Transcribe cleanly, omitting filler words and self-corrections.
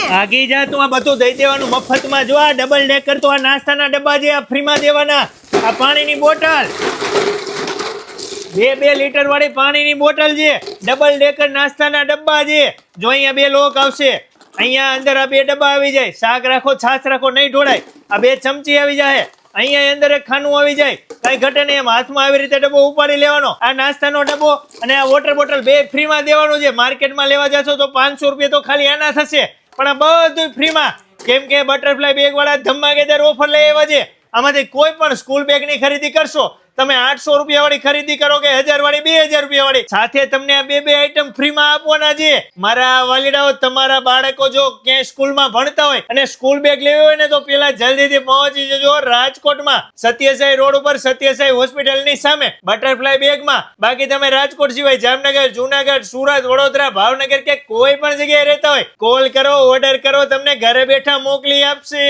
આગી જા તું આ બધું દઈ દેવાનું મફતમાં જો આ ડબલ ડેકર તો આ નાસ્તાના ડબ્બા છે આ ફ્રીમાં દેવાના આ પાણીની બોટલ 2 લીટર વાળી પાણીની બોટલ છે ડબલ ડેકર નાસ્તાના ડબ્બા છે જો અહીંયા 2 લોક આવશે અહીંયા અંદર આ 2 ડબ્બા આવી જાય શાક રાખો છાશ રાખો નહીં ઢોળાય આ 2 ચમચી આવી જાય અહીંયા અંદર એક ખાનું આવી જાય કઈ ઘટે નહીં એમ હાથમાં આવી રીતે ડબ્બો ઉપાડી લેવાનો આ નાસ્તાનો ડબ્બો અને આ વોટર બોટલ 2 ફ્રીમાં દેવાનું છે માર્કેટમાં લેવા જશો તો 500 રૂપિયા તો ખાલી આના થશે પણ આ બધું ફ્રીમાં કેમ કે બટરફ્લાય બેગ વાળા ધમાકેદાર ઓફર લઈ આવ્યા છે આમાંથી કોઈ પણ સ્કૂલ બેગની ખરીદી કરશો તમે 800 રૂપિયા વાળી ખરીદી કરો કે 1000 વાળી 2000 રૂપિયા વાળી સાથે તમને આ 2 આઈટમ ફ્રીમાં આપવાના છે મારા વાલીડાઓ તમારા બાળકો જો ક્યાંય સ્કૂલમાં ભણતા હોય અને સ્કૂલ બેગ લેવી હોય ને તો પેલા જલ્દીથી પહોંચી જજો રાજકોટમાં સત્યસાઈ રોડ ઉપર સત્યસાઈ હોસ્પિટલની સામે બટરફ્લાય બેગમાં બાકી તમે રાજકોટ સિવાય જામનગર જુનાગઢ સુરત વડોદરા ભાવનગર કે કોઈ પણ જગ્યાએ રહેતા હોય કોલ કરો ઓર્ડર કરો તમને ઘરે બેઠા મોકલી આપશે